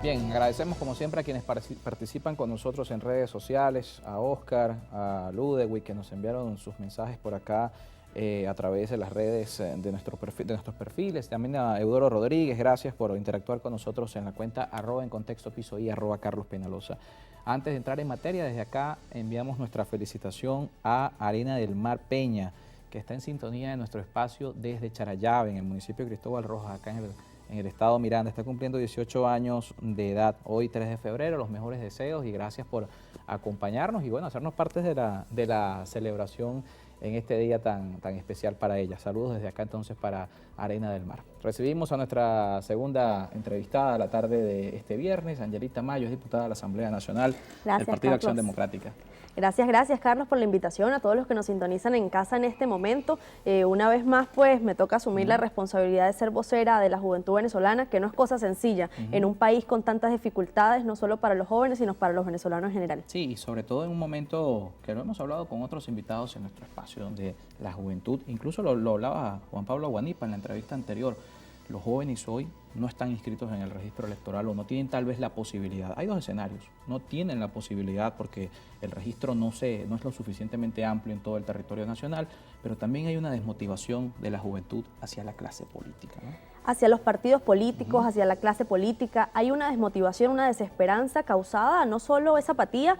Bien, agradecemos como siempre a quienes participan con nosotros en redes sociales, a Oscar, a Ludewig, que nos enviaron sus mensajes por acá a través de las redes de nuestros perfiles, también a Eudoro Rodríguez, gracias por interactuar con nosotros en la cuenta @encontextopiso y @carlospenalosa. Antes de entrar en materia, desde acá enviamos nuestra felicitación a Arena del Mar Peña, que está en sintonía de nuestro espacio desde Charallave, en el municipio de Cristóbal Rojas, acá en el estado Miranda. Está cumpliendo 18 años de edad, hoy 3 de febrero, los mejores deseos y gracias por acompañarnos y bueno, hacernos parte de la celebración en este día tan especial para ella. Saludos desde acá entonces para Arena del Mar. Recibimos a nuestra segunda entrevistada a la tarde de este viernes, Angelita Mayo, es diputada de la Asamblea Nacional del Partido Acción Democrática. Gracias Carlos por la invitación, a todos los que nos sintonizan en casa en este momento. Una vez más pues me toca asumir la responsabilidad de ser vocera de la juventud venezolana, que no es cosa sencilla en un país con tantas dificultades, no solo para los jóvenes, sino para los venezolanos en general. Sí, y sobre todo en un momento que lo hemos hablado con otros invitados en nuestro espacio, donde la juventud, incluso lo hablaba Juan Pablo Aguanipa en la entrevista anterior, los jóvenes hoy no están inscritos en el registro electoral o no tienen tal vez la posibilidad. Hay dos escenarios, no tienen la posibilidad porque el registro no es lo suficientemente amplio en todo el territorio nacional, pero también hay una desmotivación de la juventud hacia la clase política, ¿no? Hacia los partidos políticos, hacia la clase política, hay una desmotivación, una desesperanza causada, no solo esa apatía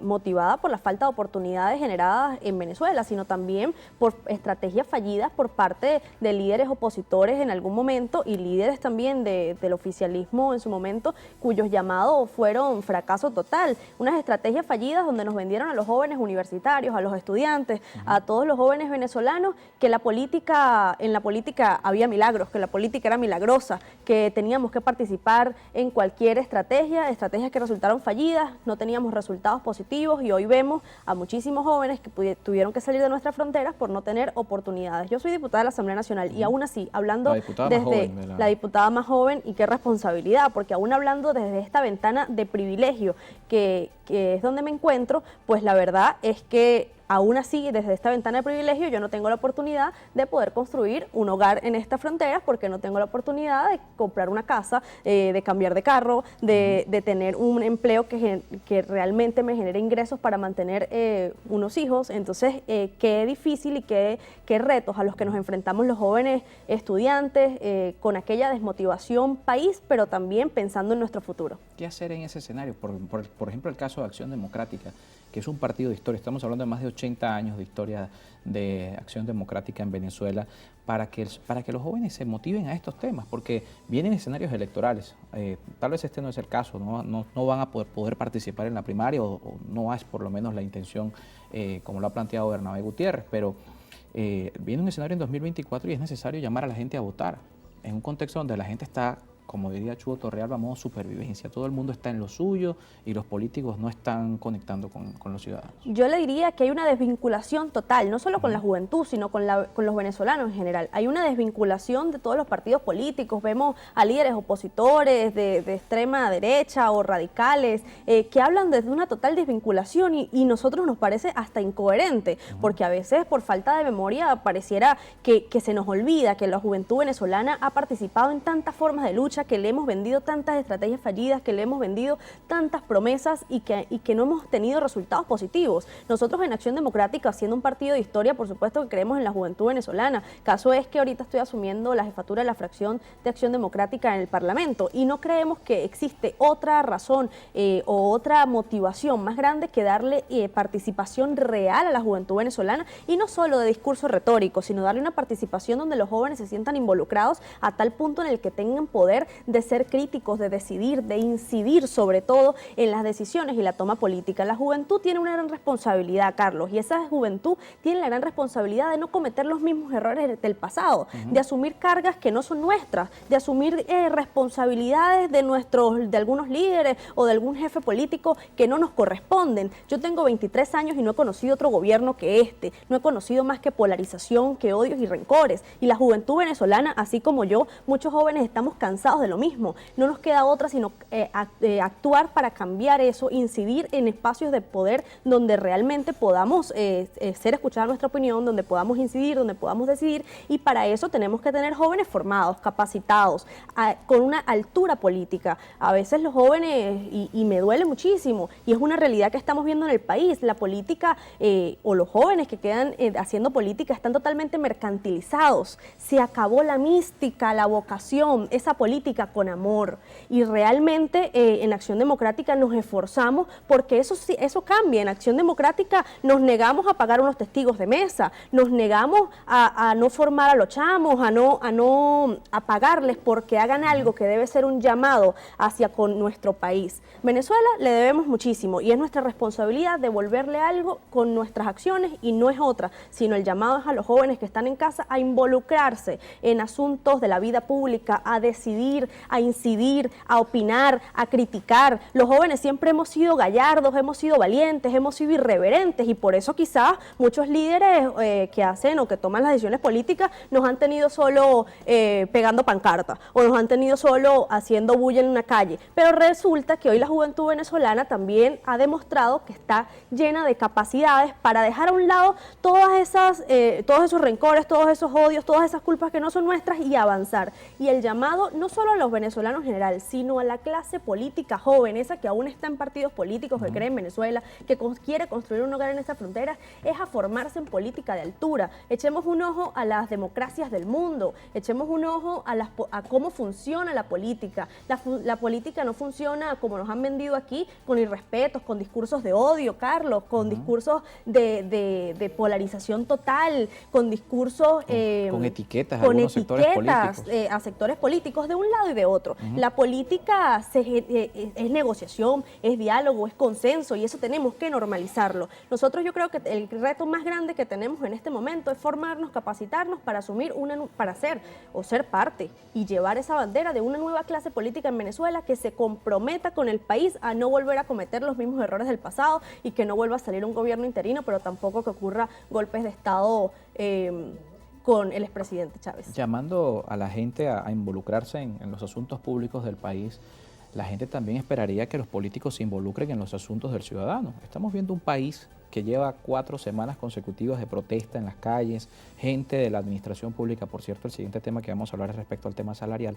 motivada por la falta de oportunidades generadas en Venezuela, sino también por estrategias fallidas por parte de líderes opositores en algún momento y líderes también del oficialismo en su momento, cuyos llamados fueron fracaso total. Unas estrategias fallidas donde nos vendieron a los jóvenes universitarios, a los estudiantes, a todos los jóvenes venezolanos, que en la política había milagros, que la política era milagrosa, que teníamos que participar en cualquier estrategias que resultaron fallidas, no teníamos resultados positivos y hoy vemos a muchísimos jóvenes que tuvieron que salir de nuestras fronteras por no tener oportunidades. Yo soy diputada de la Asamblea Nacional y aún así, hablando desde la diputada más joven, y qué responsabilidad, porque aún hablando desde esta ventana de privilegio que es donde me encuentro, pues la verdad es que aún así, desde esta ventana de privilegio, yo no tengo la oportunidad de poder construir un hogar en esta frontera porque no tengo la oportunidad de comprar una casa, de cambiar de carro, de tener un empleo que realmente me genere ingresos para mantener unos hijos. Entonces, qué difícil y qué retos a los que nos enfrentamos los jóvenes estudiantes con aquella desmotivación país, pero también pensando en nuestro futuro. ¿Qué hacer en ese escenario? Por ejemplo, el caso de Acción Democrática, que es un partido de historia, estamos hablando de más de 80 años de historia de Acción Democrática en Venezuela, para que los jóvenes se motiven a estos temas, porque vienen escenarios electorales. Tal vez este no es el caso, no van a poder participar en la primaria o no es por lo menos la intención como lo ha planteado Bernabé Gutiérrez, pero viene un escenario en 2024 y es necesario llamar a la gente a votar, en un contexto donde la gente está, como diría Chugo Torrealba, a modo supervivencia. Todo el mundo está en lo suyo y los políticos no están conectando con los ciudadanos. Yo le diría que hay una desvinculación total, no solo con la juventud, sino con los venezolanos en general. Hay una desvinculación de todos los partidos políticos. Vemos a líderes opositores de extrema derecha o radicales que hablan desde una total desvinculación y nosotros nos parece hasta incoherente, porque a veces por falta de memoria pareciera que se nos olvida que la juventud venezolana ha participado en tantas formas de lucha, que le hemos vendido tantas estrategias fallidas, que le hemos vendido tantas promesas y que no hemos tenido resultados positivos. Nosotros en Acción Democrática, siendo un partido de historia, por supuesto que creemos en la juventud venezolana. Caso es que ahorita estoy asumiendo la jefatura de la fracción de Acción Democrática en el Parlamento y no creemos que existe otra razón o otra motivación más grande que darle participación real a la juventud venezolana y no solo de discurso retórico, sino darle una participación donde los jóvenes se sientan involucrados a tal punto en el que tengan poder de ser críticos, de decidir, de incidir sobre todo en las decisiones y la toma política. La juventud tiene una gran responsabilidad, Carlos, y esa juventud tiene la gran responsabilidad de no cometer los mismos errores del pasado, de asumir cargas que no son nuestras, de asumir responsabilidades de algunos líderes o de algún jefe político que no nos corresponden. Yo tengo 23 años y no he conocido otro gobierno que este, no he conocido más que polarización, que odios y rencores, y la juventud venezolana, así como yo, muchos jóvenes estamos cansados resultados de lo mismo. No nos queda otra sino actuar para cambiar eso, incidir en espacios de poder donde realmente podamos ser escuchada nuestra opinión, donde podamos incidir, donde podamos decidir, y para eso tenemos que tener jóvenes formados, capacitados, con una altura política. A veces los jóvenes, y me duele muchísimo, y es una realidad que estamos viendo en el país, la política o los jóvenes que quedan haciendo política están totalmente mercantilizados. Se acabó la mística, la vocación, esa política con amor, y realmente en Acción Democrática nos esforzamos porque eso cambie. En Acción Democrática nos negamos a pagar unos testigos de mesa, nos negamos a no formar a los chamos, a pagarles porque hagan algo que debe ser un llamado hacia con nuestro país. Venezuela le debemos muchísimo y es nuestra responsabilidad devolverle algo con nuestras acciones, y no es otra, sino el llamado es a los jóvenes que están en casa a involucrarse en asuntos de la vida pública, a decidir, a incidir, a opinar, a criticar. Los jóvenes siempre hemos sido gallardos, hemos sido valientes, hemos sido irreverentes, y por eso quizás muchos líderes que hacen o que toman las decisiones políticas nos han tenido solo pegando pancartas o nos han tenido solo haciendo bulla en una calle. Pero resulta que hoy la juventud venezolana también ha demostrado que está llena de capacidades para dejar a un lado todos esos rencores, todos esos odios, todas esas culpas que no son nuestras, y avanzar. Y el llamado no solo a los venezolanos en general, sino a la clase política joven, esa que aún está en partidos políticos, que cree en Venezuela, que quiere construir un hogar en esta frontera, es a formarse en política de altura. Echemos un ojo a las democracias del mundo, echemos un ojo a cómo funciona la política. La política no funciona como nos han vendido aquí, con irrespetos, con discursos de odio, Carlos, con discursos de polarización total, con discursos... con etiquetas a algunos sectores políticos. A sectores políticos de un lado y de otro. La política es negociación, es diálogo, es consenso, y eso tenemos que normalizarlo. Nosotros, yo creo que el reto más grande que tenemos en este momento es formarnos, capacitarnos para asumir para ser o ser parte y llevar esa bandera de una nueva clase política en Venezuela que se comprometa con el país a no volver a cometer los mismos errores del pasado, y que no vuelva a salir un gobierno interino, pero tampoco que ocurra golpes de Estado con el expresidente Chávez. Llamando a la gente a involucrarse en los asuntos públicos del país, la gente también esperaría que los políticos se involucren en los asuntos del ciudadano. Estamos viendo un país que lleva 4 semanas consecutivas de protesta en las calles, gente de la administración pública, por cierto, el siguiente tema que vamos a hablar es respecto al tema salarial,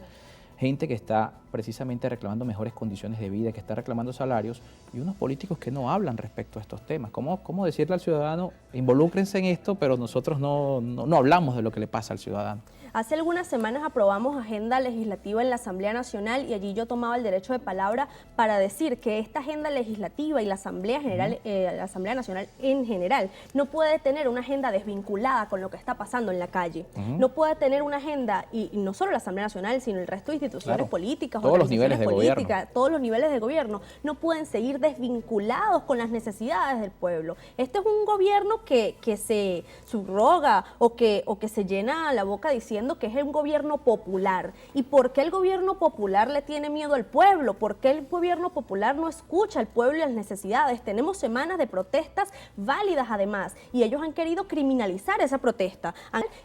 gente que está precisamente reclamando mejores condiciones de vida, que está reclamando salarios, y unos políticos que no hablan respecto a estos temas. ¿Cómo decirle al ciudadano, involúcrense en esto, pero nosotros no hablamos de lo que le pasa al ciudadano? Hace algunas semanas aprobamos agenda legislativa en la Asamblea Nacional, y allí yo tomaba el derecho de palabra para decir que esta agenda legislativa y la Asamblea la Asamblea Nacional en general no puede tener una agenda desvinculada con lo que está pasando en la calle. No puede tener una agenda, y no solo la Asamblea Nacional, sino el resto de instituciones políticas, todos los niveles de gobierno. Todos los niveles de gobierno no pueden seguir desvinculados con las necesidades del pueblo. Este es un gobierno que se subroga o que se llena la boca diciendo que es un gobierno popular. ¿Y por qué el gobierno popular le tiene miedo al pueblo? ¿Por qué el gobierno popular no escucha al pueblo y las necesidades? Tenemos semanas de protestas válidas además, y ellos han querido criminalizar esa protesta.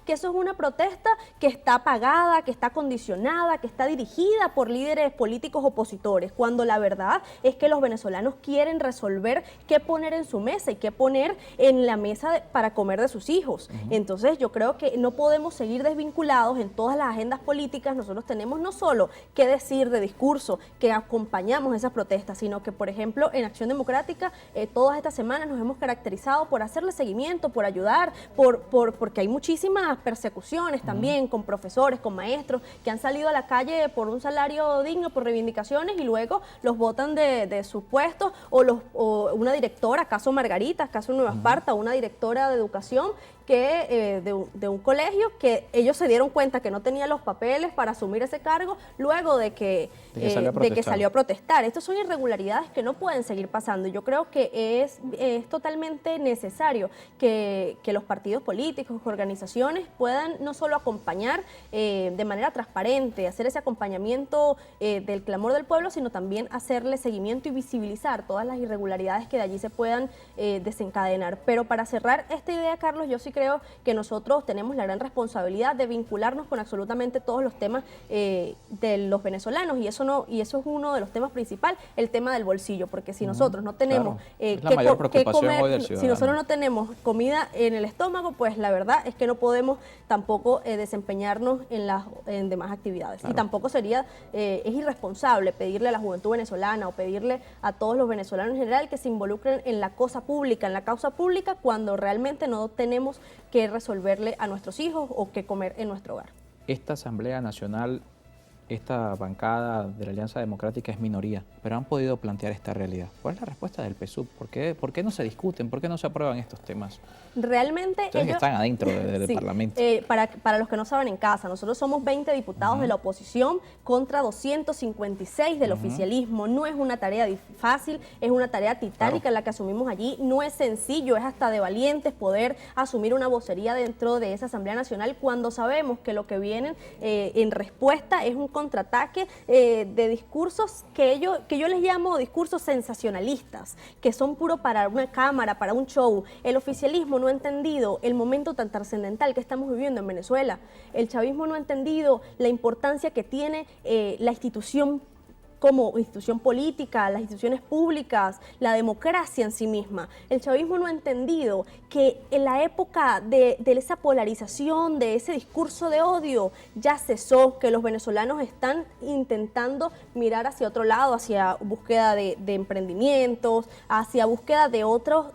Que eso es una protesta que está pagada, que está condicionada, que está dirigida por líderes políticos opositores, cuando la verdad es que los venezolanos quieren resolver qué poner en su mesa y qué poner en la mesa para comer de sus hijos. Entonces yo creo que no podemos seguir desvinculados en todas las agendas políticas. Nosotros tenemos no solo que decir de discurso que acompañamos esas protestas, sino que, por ejemplo, en Acción Democrática todas estas semanas nos hemos caracterizado por hacerle seguimiento, por ayudar, porque hay muchísimas persecuciones también con profesores, con maestros que han salido a la calle por un salario digno, por reivindicaciones, y luego los botan de sus puestos, o una directora, caso Margarita, caso Nueva Esparta, una directora de educación que de un colegio, que ellos se dieron cuenta que no tenía los papeles para asumir ese cargo luego de que salió a protestar. Estas son irregularidades que no pueden seguir pasando. Yo creo que es totalmente necesario que los partidos políticos, organizaciones puedan no solo acompañar de manera transparente, hacer ese acompañamiento del clamor del pueblo, sino también hacerle seguimiento y visibilizar todas las irregularidades que de allí se puedan desencadenar. Pero para cerrar esta idea, Carlos, yo sí creo que nosotros tenemos la gran responsabilidad de vincular vincularnos con absolutamente todos los temas de los venezolanos, y eso es uno de los temas principales, el tema del bolsillo, porque si nosotros no tenemos es la mayor preocupación hoy del ciudadano. si nosotros no tenemos comida en el estómago, pues la verdad es que no podemos tampoco desempeñarnos en demás actividades. Claro. Y tampoco es irresponsable pedirle a la juventud venezolana o pedirle a todos los venezolanos en general que se involucren en la cosa pública, en la causa pública, cuando realmente no tenemos que resolverle a nuestros hijos o qué comer en nuestro hogar. Esta Asamblea Nacional, esta bancada de la Alianza Democrática es minoría, pero han podido plantear esta realidad. ¿Cuál es la respuesta del PSUV? ¿Por qué no se discuten? ¿Por qué no se aprueban estos temas? Realmente ellos están adentro del Parlamento. Para los que no saben en casa, nosotros somos 20 diputados de la oposición contra 256 del oficialismo. No es una tarea fácil, es una tarea titánica la que asumimos allí. No es sencillo, es hasta de valientes poder asumir una vocería dentro de esa Asamblea Nacional cuando sabemos que lo que vienen en respuesta es un contraataque de discursos que yo les llamo discursos sensacionalistas, que son puro para una cámara, para un show. El oficialismo no ha entendido el momento tan trascendental que estamos viviendo en Venezuela. El chavismo no ha entendido la importancia que tiene la institución como institución política, las instituciones públicas, la democracia en sí misma. El chavismo no ha entendido que en la época de esa polarización, de ese discurso de odio, ya cesó, que los venezolanos están intentando mirar hacia otro lado, hacia búsqueda de emprendimientos, hacia búsqueda de otros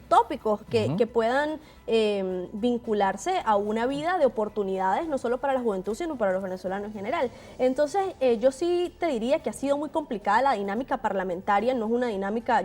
tópicos que puedan vincularse a una vida de oportunidades, no solo para la juventud, sino para los venezolanos en general. Entonces, yo sí te diría que ha sido muy complicada la dinámica parlamentaria, no es una dinámica,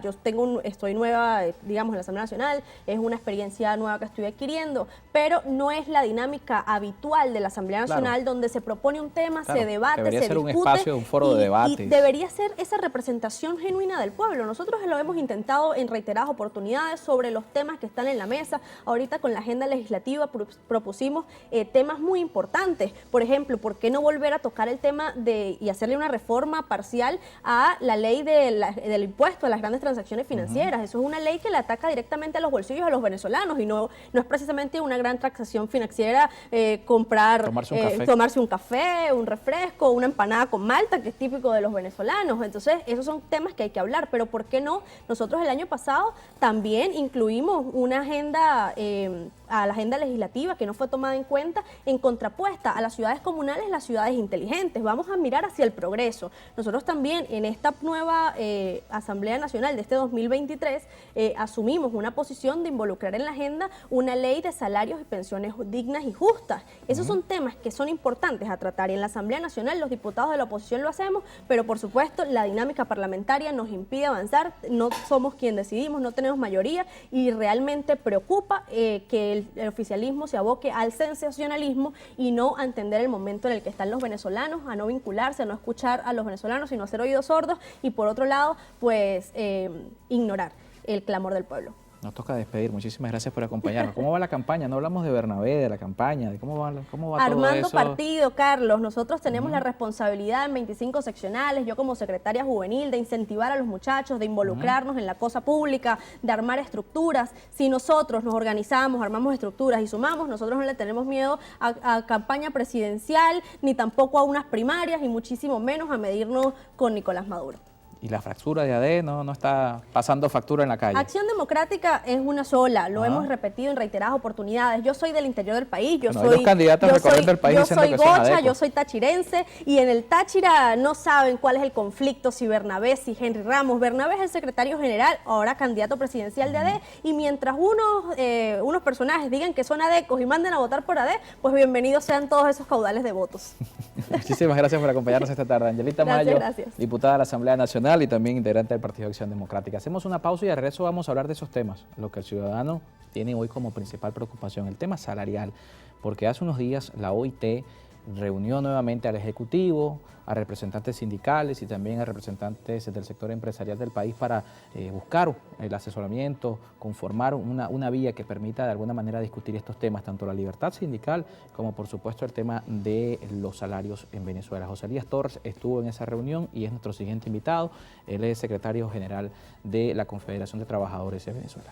estoy nueva, digamos, en la Asamblea Nacional, es una experiencia nueva que estoy adquiriendo, pero no es la dinámica habitual de la Asamblea Nacional, donde se propone un tema, se debate, se discute. Debería ser un espacio, un foro de debate. Y debería ser esa representación genuina del pueblo. Nosotros lo hemos intentado en reiteradas oportunidades sobre los temas que están en la mesa. Ahorita con la agenda legislativa propusimos temas muy importantes. Por ejemplo, ¿por qué no volver a tocar el tema y hacerle una reforma parcial a la ley del impuesto a las grandes transacciones financieras? Eso es una ley que le ataca directamente a los bolsillos de los venezolanos y no es precisamente una gran transacción financiera tomarse un café, un refresco, una empanada con malta, que es típico de los venezolanos. Entonces, esos son temas que hay que hablar, pero ¿por qué no? Nosotros el año pasado también incluimos una agenda a la agenda legislativa que no fue tomada en cuenta, en contrapuesta a las ciudades comunales, las ciudades inteligentes. Vamos a mirar hacia el progreso. Nosotros también en esta nueva Asamblea Nacional de este 2023 asumimos una posición de involucrar en la agenda una ley de salarios y pensiones dignas y justas. Esos son temas que son importantes a tratar y en la Asamblea Nacional los diputados de la oposición lo hacemos, pero por supuesto la dinámica parlamentaria nos impide avanzar, no somos quien decidimos, no tenemos mayoría y realmente preocupa que el oficialismo se aboque al sensacionalismo y no a entender el momento en el que están los venezolanos, a no vincularse, a no escuchar a los venezolanos, sino a hacer oídos sordos y por otro lado, pues ignorar el clamor del pueblo. Nos toca despedir. Muchísimas gracias por acompañarnos. ¿Cómo va la campaña? No hablamos de Bernabé, de la campaña, de cómo va Armando todo eso. partido, Carlos. Nosotros tenemos la responsabilidad en 25 seccionales, yo como secretaria juvenil, de incentivar a los muchachos, de involucrarnos en la cosa pública, de armar estructuras. Si nosotros nos organizamos, armamos estructuras y sumamos, nosotros no le tenemos miedo a campaña presidencial, ni tampoco a unas primarias, y muchísimo menos a medirnos con Nicolás Maduro. ¿Y la fractura de AD no está pasando factura en la calle? Acción Democrática es una sola, lo hemos repetido en reiteradas oportunidades. Yo soy del interior del país, yo soy gocha, yo soy tachirense, y en el Táchira no saben cuál es el conflicto, si Bernabé, si Henry Ramos. Bernabé es el secretario general, ahora candidato presidencial de AD, y mientras unos personajes digan que son adecos y manden a votar por AD, pues bienvenidos sean todos esos caudales de votos. Muchísimas gracias por acompañarnos esta tarde. Angelita Mayo, diputada de la Asamblea Nacional y también integrante del Partido de Acción Democrática. Hacemos una pausa y al regreso vamos a hablar de esos temas, lo que el ciudadano tiene hoy como principal preocupación, el tema salarial, porque hace unos días la OIT reunió nuevamente al Ejecutivo, a representantes sindicales y también a representantes del sector empresarial del país para buscar el asesoramiento, conformar una vía que permita de alguna manera discutir estos temas, tanto la libertad sindical como por supuesto el tema de los salarios en Venezuela. José Elías Torres estuvo en esa reunión y es nuestro siguiente invitado. Él es secretario general de la Confederación de Trabajadores de Venezuela.